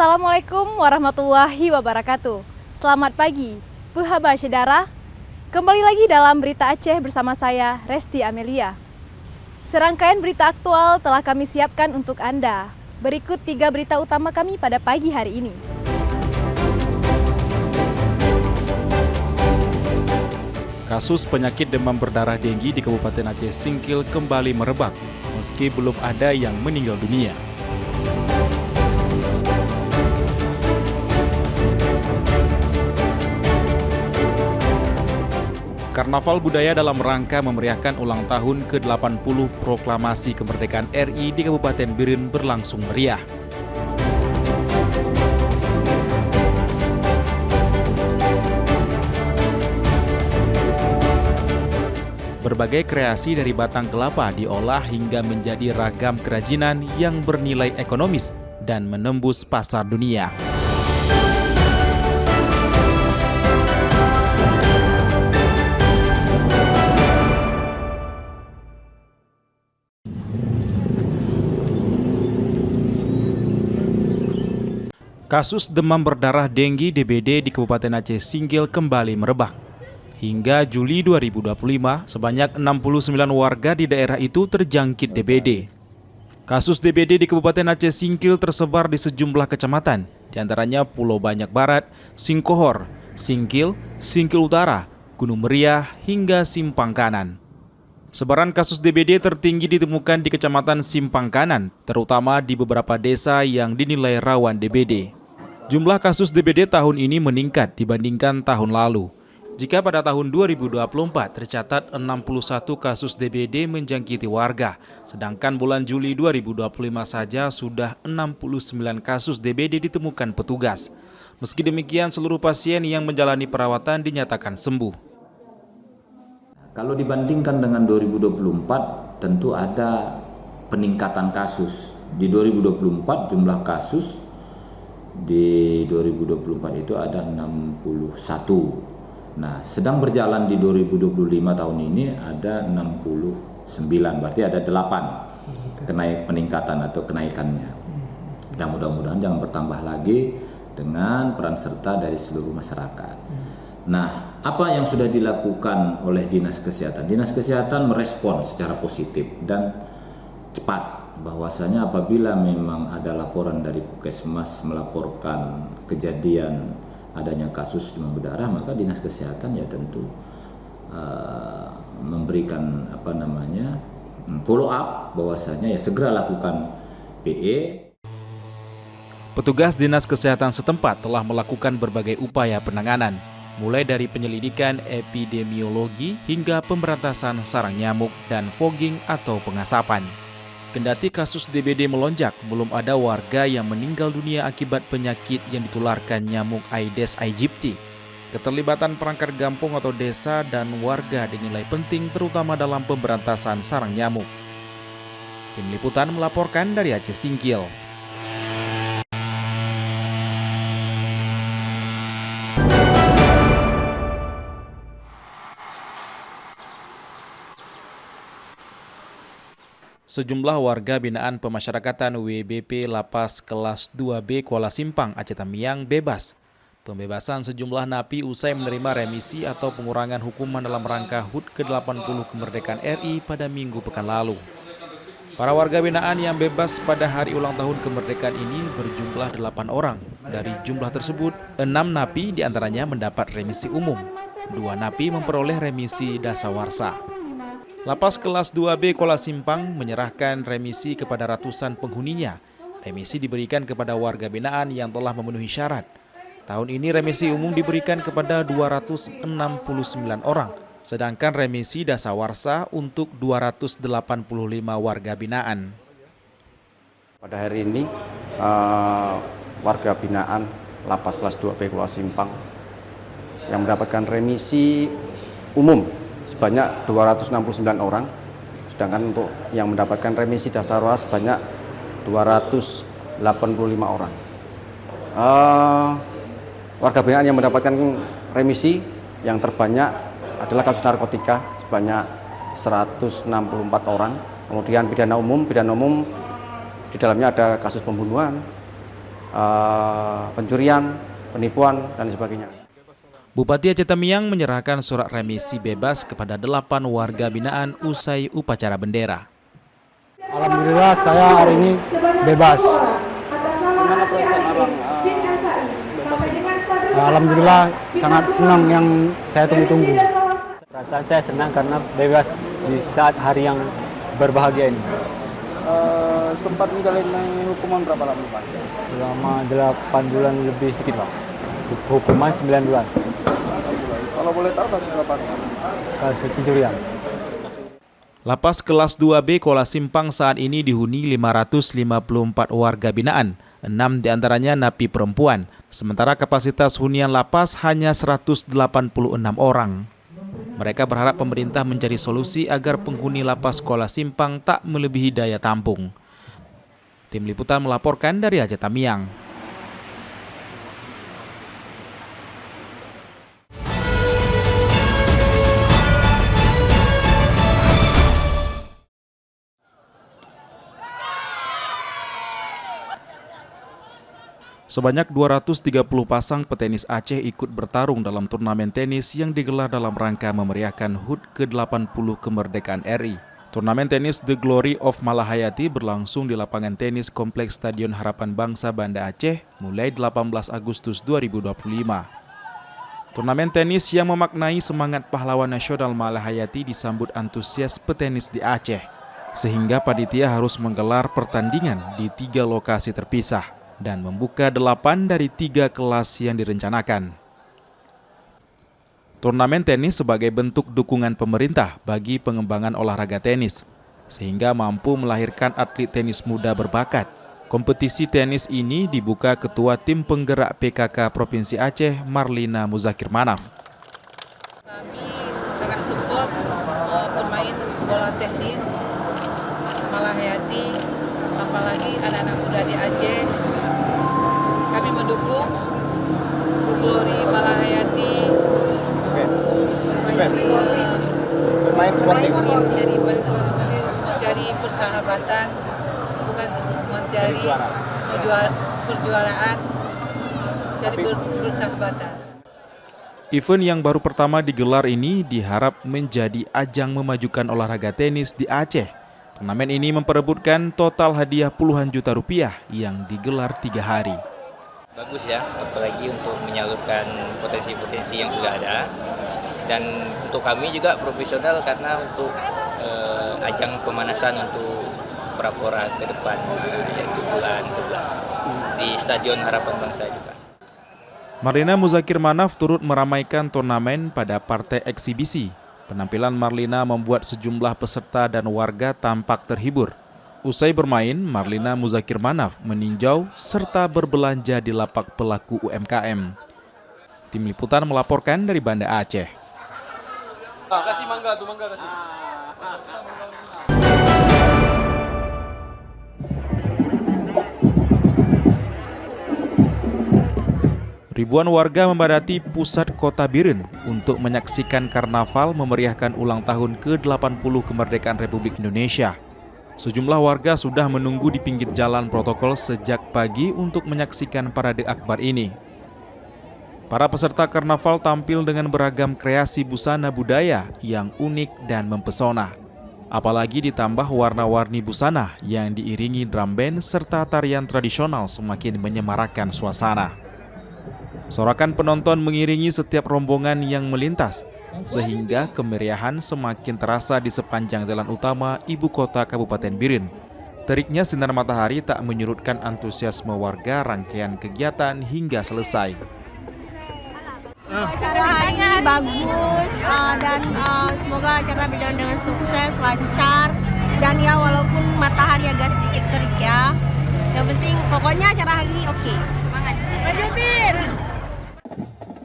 Assalamualaikum warahmatullahi wabarakatuh. Selamat pagi, Puhaba Syedara. Kembali lagi dalam Berita Aceh bersama saya, Resti Amelia. Serangkaian berita aktual telah kami siapkan untuk Anda. Berikut 3 berita utama kami pada pagi hari ini. Kasus penyakit demam berdarah denggi di Kabupaten Aceh Singkil kembali merebak, meski belum ada yang meninggal dunia. Karnaval budaya dalam rangka memeriahkan ulang tahun ke-80 Proklamasi Kemerdekaan RI di Kabupaten Biren berlangsung meriah. Berbagai kreasi dari batang kelapa diolah hingga menjadi ragam kerajinan yang bernilai ekonomis dan menembus pasar dunia. Kasus demam berdarah denggi DBD di Kabupaten Aceh Singkil kembali merebak. Hingga Juli 2025, sebanyak 69 warga di daerah itu terjangkit DBD. Kasus DBD di Kabupaten Aceh Singkil tersebar di sejumlah kecamatan, diantaranya Pulau Banyak Barat, Singkohor, Singkil, Singkil Utara, Gunung Meriah, hingga Simpang Kanan. Sebaran kasus DBD tertinggi ditemukan di Kecamatan Simpang Kanan, terutama di beberapa desa yang dinilai rawan DBD. Jumlah kasus DBD tahun ini meningkat dibandingkan tahun lalu. Jika pada tahun 2024 tercatat 61 kasus DBD menjangkiti warga, sedangkan bulan Juli 2025 saja sudah 69 kasus DBD ditemukan petugas. Meski demikian, seluruh pasien yang menjalani perawatan dinyatakan sembuh. Kalau dibandingkan dengan 2024, tentu ada peningkatan kasus. Di 2024 jumlah kasus di 2024 itu ada 61. Nah, sedang berjalan di 2025 tahun ini ada 69, berarti ada 8 peningkatan atau kenaikannya. Dan mudah-mudahan jangan bertambah lagi dengan peran serta dari seluruh masyarakat. Nah, apa yang sudah dilakukan oleh Dinas Kesehatan? Dinas Kesehatan merespon secara positif dan cepat. Bahwasanya apabila memang ada laporan dari Puskesmas melaporkan kejadian adanya kasus demam berdarah, maka Dinas Kesehatan ya tentu memberikan follow up, bahwasanya ya segera lakukan PE. Petugas Dinas Kesehatan setempat telah melakukan berbagai upaya penanganan, mulai dari penyelidikan epidemiologi hingga pemberantasan sarang nyamuk dan fogging atau pengasapan. Kendati kasus DBD melonjak, belum ada warga yang meninggal dunia akibat penyakit yang ditularkan nyamuk Aedes aegypti. Keterlibatan perangkat kampung atau desa dan warga dinilai penting terutama dalam pemberantasan sarang nyamuk. Tim Liputan melaporkan dari Aceh Singkil. Sejumlah warga binaan pemasyarakatan WBP Lapas Kelas 2B Kuala Simpang, Aceh Tamiang bebas. Pembebasan sejumlah napi usai menerima remisi atau pengurangan hukuman dalam rangka HUT ke-80 Kemerdekaan RI pada Minggu pekan lalu. Para warga binaan yang bebas pada hari ulang tahun kemerdekaan ini berjumlah 8 orang. Dari jumlah tersebut, 6 napi diantaranya mendapat remisi umum. 2 napi memperoleh remisi dasawarsa. Lapas Kelas 2B Kuala Simpang menyerahkan remisi kepada ratusan penghuninya. Remisi diberikan kepada warga binaan yang telah memenuhi syarat. Tahun ini remisi umum diberikan kepada 269 orang, sedangkan remisi dasawarsa untuk 285 warga binaan. Pada hari ini, warga binaan Lapas Kelas 2B Kuala Simpang yang mendapatkan remisi umum sebanyak 269 orang, sedangkan untuk yang mendapatkan remisi dasawarsa sebanyak 285 orang. Warga binaan yang mendapatkan remisi yang terbanyak adalah kasus narkotika sebanyak 164 orang, kemudian pidana umum di dalamnya ada kasus pembunuhan, pencurian, penipuan, dan sebagainya. Bupati Aceh Tamiang menyerahkan surat remisi bebas kepada 8 warga binaan usai upacara bendera. Alhamdulillah saya hari ini bebas. Alhamdulillah sangat senang yang saya tunggu-tunggu. Perasaan saya senang karena bebas di saat hari yang berbahagia ini. Sempat menjalani hukuman berapa lama Pak? Selama 8 bulan lebih sedikit Pak. Hukuman 9 bulan. Kalau boleh tahu kasus apa? Kasus pencurian. Lapas kelas 2B Kuala Simpang saat ini dihuni 554 warga binaan, 6 diantaranya napi perempuan, sementara kapasitas hunian lapas hanya 186 orang. Mereka berharap pemerintah mencari solusi agar penghuni lapas Kuala Simpang tak melebihi daya tampung. Tim Liputan melaporkan dari Aceh Tamiang. Sebanyak 230 pasang petenis Aceh ikut bertarung dalam turnamen tenis yang digelar dalam rangka memeriahkan HUT ke-80 kemerdekaan RI. Turnamen tenis The Glory of Malahayati berlangsung di lapangan tenis Kompleks Stadion Harapan Bangsa Banda Aceh mulai 18 Agustus 2025. Turnamen tenis yang memaknai semangat pahlawan nasional Malahayati disambut antusias petenis di Aceh, sehingga panitia harus menggelar pertandingan di 3 lokasi terpisah dan membuka 8 dari 3 kelas yang direncanakan. Turnamen tenis sebagai bentuk dukungan pemerintah bagi pengembangan olahraga tenis, sehingga mampu melahirkan atlet tenis muda berbakat. Kompetisi tenis ini dibuka Ketua Tim Penggerak PKK Provinsi Aceh, Marlina Muzakir Manaf. Kami sangat support pemain bola teknis Malahayati, apalagi anak-anak muda di Aceh. Kami mendukung The Glory Malahayati. Mencari persahabatan, bukan mencari perjuaraan, mencari persahabatan. Event yang baru pertama digelar ini diharap menjadi ajang memajukan olahraga tenis di Aceh. Turnamen ini memperebutkan total hadiah puluhan juta rupiah yang digelar 3 hari. Bagus ya, apalagi untuk menyalurkan potensi-potensi yang sudah ada. Dan untuk kami juga profesional karena untuk ajang pemanasan untuk pra-pora ke depan, yaitu bulan 11 di Stadion Harapan Bangsa juga. Marlina Muzakir Manaf turut meramaikan turnamen pada partai eksibisi. Penampilan Marlina membuat sejumlah peserta dan warga tampak terhibur. Usai bermain, Marlina Muzakir Manaf meninjau serta berbelanja di lapak pelaku UMKM. Tim Liputan melaporkan dari Banda Aceh. Kasih mangga tuh, mangga kasih. Ribuan warga membadati pusat kota Biren untuk menyaksikan karnaval memeriahkan ulang tahun ke-80 kemerdekaan Republik Indonesia. Sejumlah warga sudah menunggu di pinggir jalan protokol sejak pagi untuk menyaksikan parade akbar ini. Para peserta karnaval tampil dengan beragam kreasi busana budaya yang unik dan mempesona. Apalagi ditambah warna-warni busana yang diiringi drum band serta tarian tradisional semakin menyemarakkan suasana. Sorakan penonton mengiringi setiap rombongan yang melintas, sehingga kemeriahan semakin terasa di sepanjang jalan utama ibu kota Kabupaten Biren. Teriknya sinar matahari tak menyurutkan antusiasme warga rangkaian kegiatan hingga selesai. Acara hari ini bagus dan semoga acara berjalan dengan sukses, lancar, dan ya walaupun matahari agak sedikit terik ya. Yang penting pokoknya acara hari ini oke. Semangat. Lanjutin.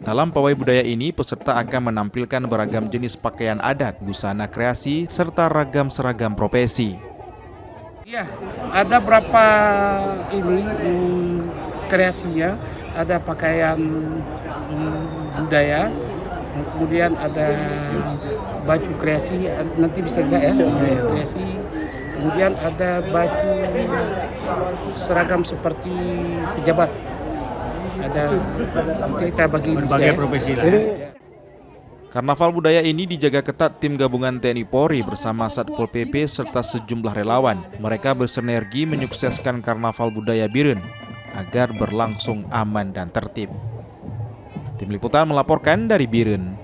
Dalam pawai budaya ini, peserta akan menampilkan beragam jenis pakaian adat, busana kreasi, serta ragam seragam profesi. Ya, ada berapa ini kreasi ya, ada pakaian budaya, kemudian ada baju kreasi, nanti bisa enggak ya, kreasi, Kemudian ada baju seragam seperti pejabat. Ada nanti kita bagi berbagai profesi lah. Karnaval budaya ini dijaga ketat tim gabungan TNI Polri bersama Satpol PP serta sejumlah relawan. Mereka bersinergi menyukseskan Karnaval budaya Biren agar berlangsung aman dan tertib. Tim Liputan melaporkan dari Biren.